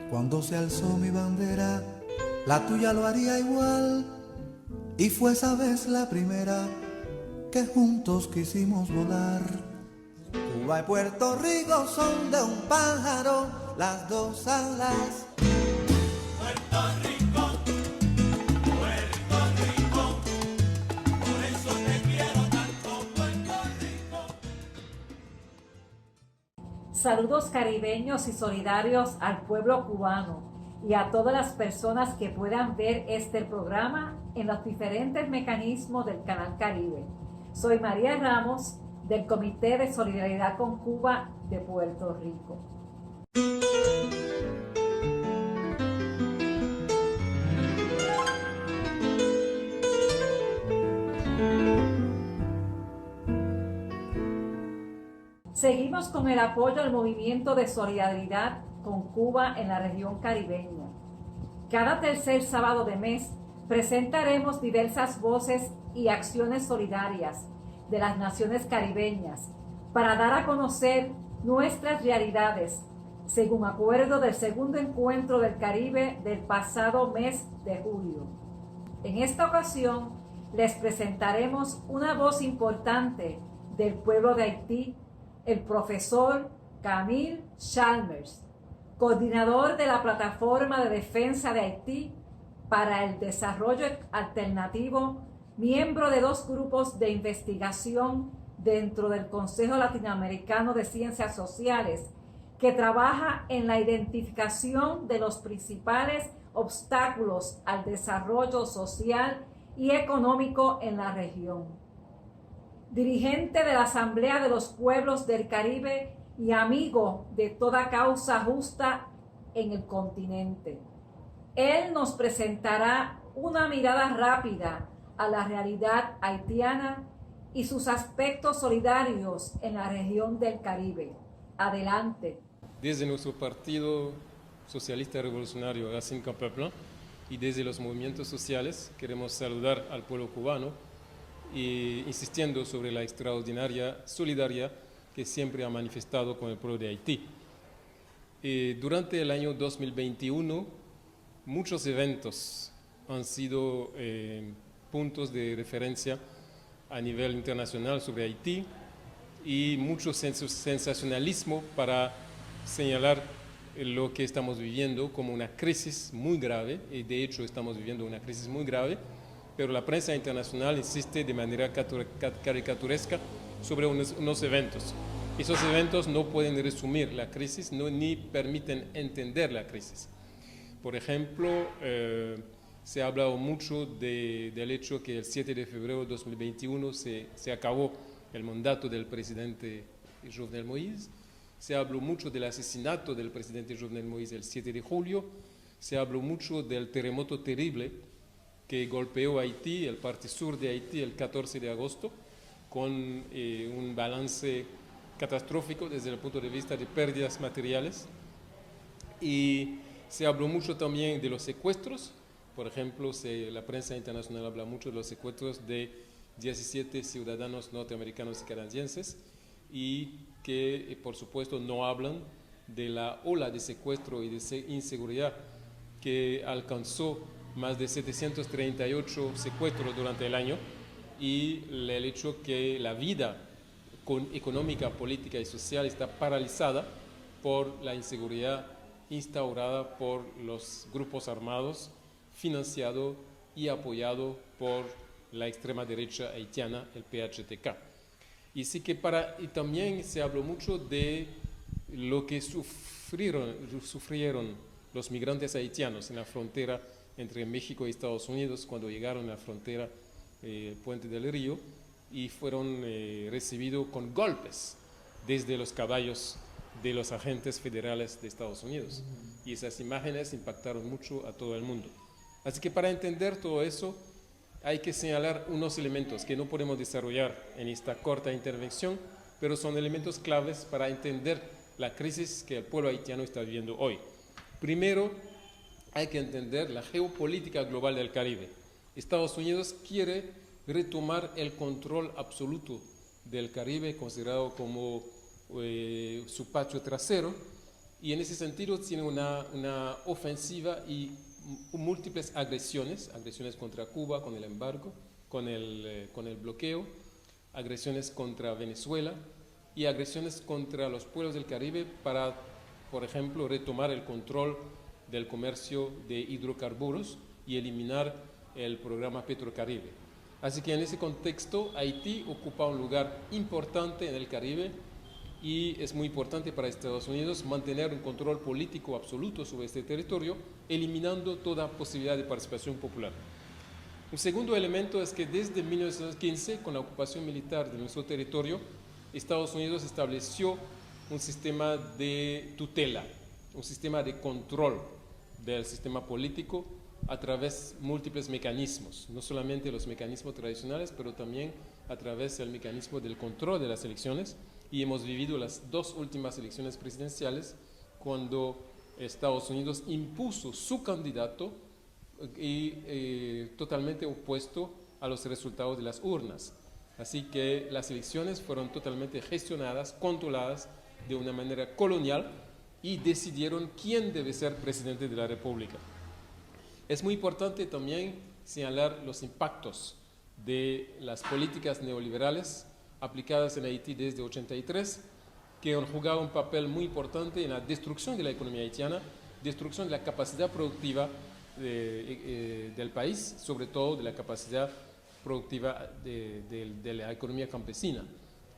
Cuando se alzó mi bandera, la tuya lo haría igual. Y fue esa vez la primera que juntos quisimos volar. Cuba y Puerto Rico son de un pájaro, las dos alas. Puerto Rico, Puerto Rico, por eso te quiero tanto, Puerto Rico. Saludos caribeños y solidarios al pueblo cubano y a todas las personas que puedan ver este programa en los diferentes mecanismos del Canal Caribe. Soy María Ramos, del Comité de Solidaridad con Cuba de Puerto Rico. Seguimos con el apoyo al movimiento de solidaridad con Cuba en la región caribeña. Cada tercer sábado de mes presentaremos diversas voces y acciones solidarias de las naciones caribeñas para dar a conocer nuestras realidades, según acuerdo del segundo encuentro del Caribe del pasado mes de julio. En esta ocasión les presentaremos una voz importante del pueblo de Haití, el profesor Camille Chalmers, coordinador de la Plataforma de Defensa de Haití para el Desarrollo Alternativo, miembro de 2 grupos de investigación dentro del Consejo Latinoamericano de Ciencias Sociales, que trabaja en la identificación de los principales obstáculos al desarrollo social y económico en la región. Dirigente de la Asamblea de los Pueblos del Caribe y amigo de toda causa justa en el continente. Él nos presentará una mirada rápida a la realidad haitiana y sus aspectos solidarios en la región del Caribe. Adelante. Desde nuestro Partido Socialista Revolucionario Racine Campeplán y desde los movimientos sociales queremos saludar al pueblo cubano y insistiendo sobre la extraordinaria solidaridad que siempre ha manifestado con el pueblo de Haití. Durante el año 2021, muchos eventos han sido puntos de referencia a nivel internacional sobre Haití y mucho sensacionalismo para señalar lo que estamos viviendo como una crisis muy grave, y de hecho estamos viviendo una crisis muy grave, pero la prensa internacional insiste de manera caricaturesca sobre unos eventos. Esos eventos no pueden resumir la crisis, ni permiten entender la crisis. Por ejemplo, se ha hablado mucho del hecho que el 7 de febrero de 2021 se acabó el mandato del presidente Jovenel Moïse. Se habló mucho del asesinato del presidente Jovenel Moïse el 7 de julio. Se habló mucho del terremoto terrible que golpeó Haití, el parte sur de Haití, el 14 de agosto, con un balance catastrófico desde el punto de vista de pérdidas materiales. Y se habló mucho también de los secuestros. Por ejemplo, la prensa internacional habla mucho de los secuestros de 17 ciudadanos norteamericanos y canadienses, y que, por supuesto, no hablan de la ola de secuestro y de inseguridad que alcanzó más de 738 secuestros durante el año, y el hecho que la vida económica, política y social está paralizada por la inseguridad instaurada por los grupos armados, financiado y apoyado por la extrema derecha haitiana, el PHTK. Y también se habló mucho de lo que sufrieron los migrantes haitianos en la frontera entre México y Estados Unidos cuando llegaron a la frontera, el puente del río, y fueron recibidos con golpes desde los caballos de los agentes federales de Estados Unidos. Y esas imágenes impactaron mucho a todo el mundo. Así que para entender todo eso hay que señalar unos elementos que no podemos desarrollar en esta corta intervención, pero son elementos claves para entender la crisis que el pueblo haitiano está viviendo hoy. Primero, hay que entender la geopolítica global del Caribe. Estados Unidos quiere retomar el control absoluto del Caribe, considerado como su patio trasero, y en ese sentido tiene una ofensiva y múltiples agresiones contra Cuba con el embargo, con el bloqueo, agresiones contra Venezuela y agresiones contra los pueblos del Caribe para, por ejemplo, retomar el control del comercio de hidrocarburos y eliminar el programa Petrocaribe. Así que en ese contexto Haití ocupa un lugar importante en el Caribe y es muy importante para Estados Unidos mantener un control político absoluto sobre este territorio, eliminando toda posibilidad de participación popular. Un segundo elemento es que desde 1915, con la ocupación militar de nuestro territorio, Estados Unidos estableció un sistema de tutela, un sistema de control del sistema político a través de múltiples mecanismos, no solamente los mecanismos tradicionales, pero también a través del mecanismo del control de las elecciones. Y hemos vivido las dos últimas elecciones presidenciales cuando Estados Unidos impuso su candidato y totalmente opuesto a los resultados de las urnas. Así que las elecciones fueron totalmente gestionadas, controladas de una manera colonial y decidieron quién debe ser presidente de la República. Es muy importante también señalar los impactos de las políticas neoliberales aplicadas en Haití desde 1983, que han jugado un papel muy importante en la destrucción de la economía haitiana, destrucción de la capacidad productiva del país, sobre todo de la capacidad productiva de la economía campesina.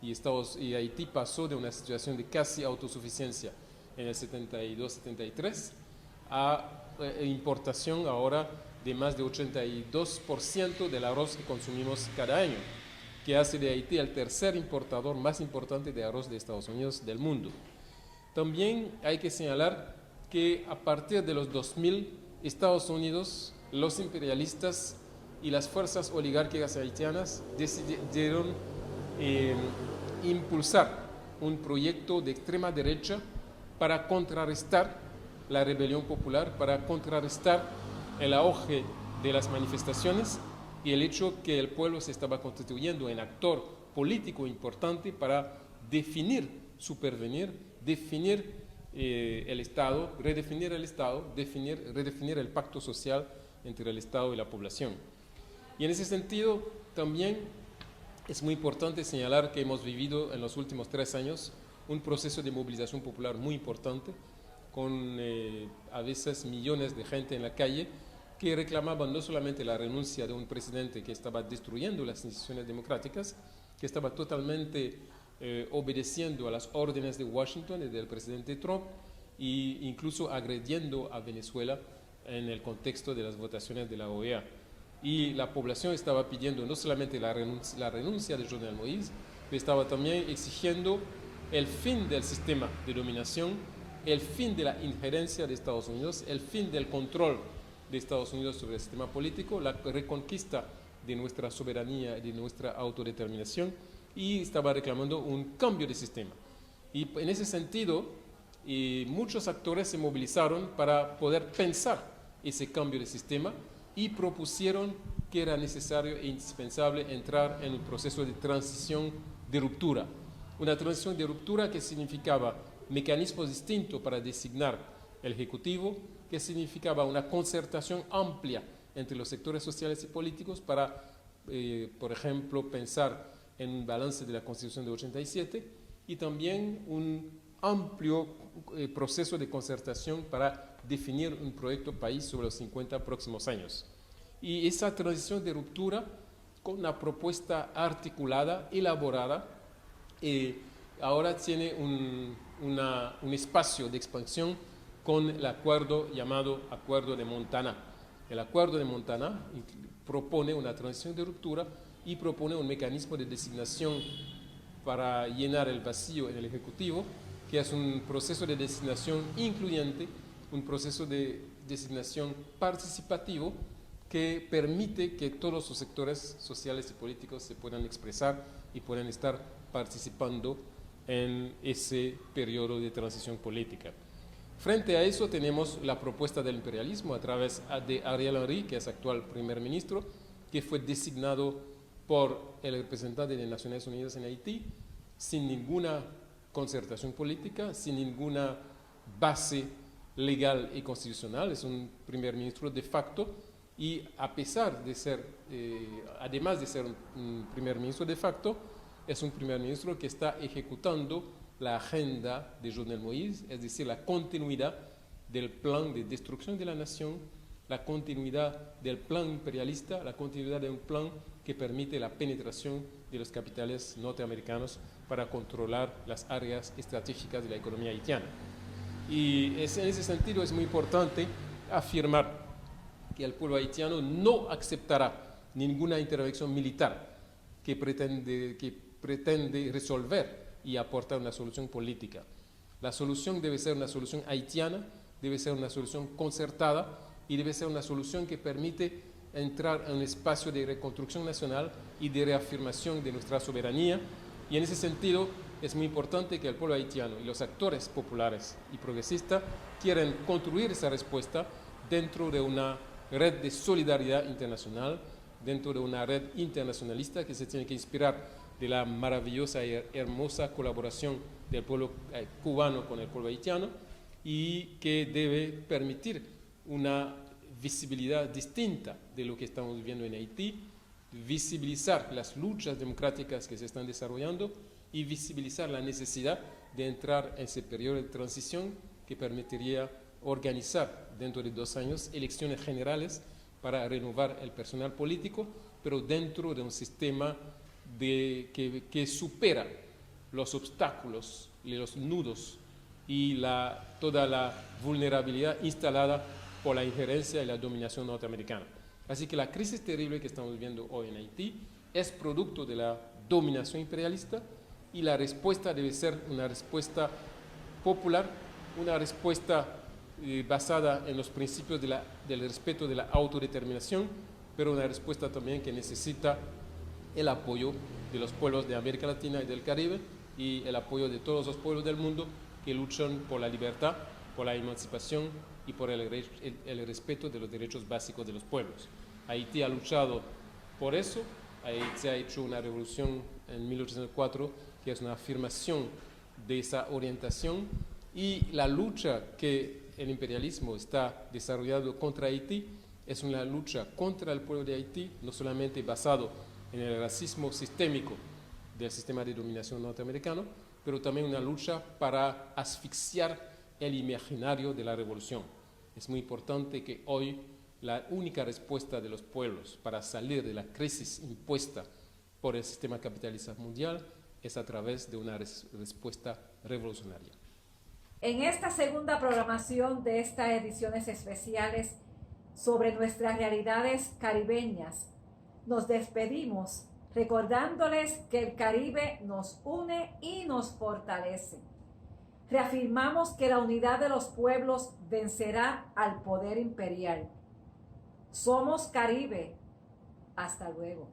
Y Haití pasó de una situación de casi autosuficiencia en el 72-73 a importación ahora de más de 82% del arroz que consumimos cada año, que hace de Haití el tercer importador más importante de arroz de Estados Unidos del mundo. También hay que señalar que a partir de los 2000, Estados Unidos, los imperialistas y las fuerzas oligárquicas haitianas decidieron impulsar un proyecto de extrema derecha para contrarrestar la rebelión popular, para contrarrestar el auge de las manifestaciones y el hecho que el pueblo se estaba constituyendo en actor político importante para definir, supervenir, definir el Estado, redefinir el pacto social entre el Estado y la población. Y en ese sentido también es muy importante señalar que hemos vivido en los últimos 3 años un proceso de movilización popular muy importante, con a veces millones de gente en la calle que reclamaban no solamente la renuncia de un presidente que estaba destruyendo las instituciones democráticas, que estaba totalmente obedeciendo a las órdenes de Washington y del presidente Trump, e incluso agrediendo a Venezuela en el contexto de las votaciones de la OEA. Y la población estaba pidiendo no solamente la renuncia de Jovenel Moïse, pero estaba también exigiendo el fin del sistema de dominación, el fin de la injerencia de Estados Unidos, el fin del control de Estados Unidos sobre el sistema político, la reconquista de nuestra soberanía y de nuestra autodeterminación, y estaba reclamando un cambio de sistema. Y en ese sentido, muchos actores se movilizaron para poder pensar ese cambio de sistema y propusieron que era necesario e indispensable entrar en un proceso de transición de ruptura. Una transición de ruptura que significaba mecanismos distintos para designar el Ejecutivo, que significaba una concertación amplia entre los sectores sociales y políticos para, por ejemplo, pensar en un balance de la Constitución de 87 y también un amplio proceso de concertación para definir un proyecto país sobre los 50 próximos años. Y esa transición de ruptura, con una propuesta articulada, elaborada, ahora tiene un espacio de expansión con el acuerdo llamado Acuerdo de Montana. El Acuerdo de Montana propone una transición de ruptura y propone un mecanismo de designación para llenar el vacío en el Ejecutivo, que es un proceso de designación incluyente, un proceso de designación participativo que permite que todos los sectores sociales y políticos se puedan expresar y puedan estar participando en ese periodo de transición política. Frente a eso tenemos la propuesta del imperialismo a través de Ariel Henry, que es actual primer ministro, que fue designado por el representante de Naciones Unidas en Haití, sin ninguna concertación política, sin ninguna base legal y constitucional, es un primer ministro de facto, y a pesar de ser, además de ser un primer ministro de facto, es un primer ministro que está ejecutando la agenda de Jovenel Moïse, es decir, la continuidad del plan de destrucción de la nación, la continuidad del plan imperialista, la continuidad de un plan que permite la penetración de los capitales norteamericanos para controlar las áreas estratégicas de la economía haitiana. Y en ese sentido es muy importante afirmar que el pueblo haitiano no aceptará ninguna intervención militar que pretende resolver y aportar una solución política. La solución debe ser una solución haitiana, debe ser una solución concertada y debe ser una solución que permite entrar en un espacio de reconstrucción nacional y de reafirmación de nuestra soberanía. Y en ese sentido es muy importante que el pueblo haitiano y los actores populares y progresistas quieran construir esa respuesta dentro de una red de solidaridad internacional, dentro de una red internacionalista que se tiene que inspirar de la maravillosa y hermosa colaboración del pueblo cubano con el pueblo haitiano y que debe permitir una visibilidad distinta de lo que estamos viviendo en Haití, visibilizar las luchas democráticas que se están desarrollando y visibilizar la necesidad de entrar en ese periodo de transición que permitiría organizar dentro de 2 años elecciones generales para renovar el personal político, pero dentro de un sistema que supera los obstáculos y los nudos y toda la vulnerabilidad instalada por la injerencia y la dominación norteamericana. Así que la crisis terrible que estamos viviendo hoy en Haití es producto de la dominación imperialista y la respuesta debe ser una respuesta popular, una respuesta basada en los principios del respeto de la autodeterminación, pero una respuesta también que necesita el apoyo de los pueblos de América Latina y del Caribe y el apoyo de todos los pueblos del mundo que luchan por la libertad, por la emancipación y por el respeto de los derechos básicos de los pueblos. Haití ha luchado por eso. Haití ha hecho una revolución en 1804 que es una afirmación de esa orientación, y la lucha que el imperialismo está desarrollando contra Haití es una lucha contra el pueblo de Haití, no solamente basado en el racismo sistémico del sistema de dominación norteamericano, pero también una lucha para asfixiar el imaginario de la revolución. Es muy importante que hoy la única respuesta de los pueblos para salir de la crisis impuesta por el sistema capitalista mundial es a través de una respuesta revolucionaria. En esta segunda programación de estas ediciones especiales sobre nuestras realidades caribeñas, nos despedimos recordándoles que el Caribe nos une y nos fortalece. Reafirmamos que la unidad de los pueblos vencerá al poder imperial. Somos Caribe. Hasta luego.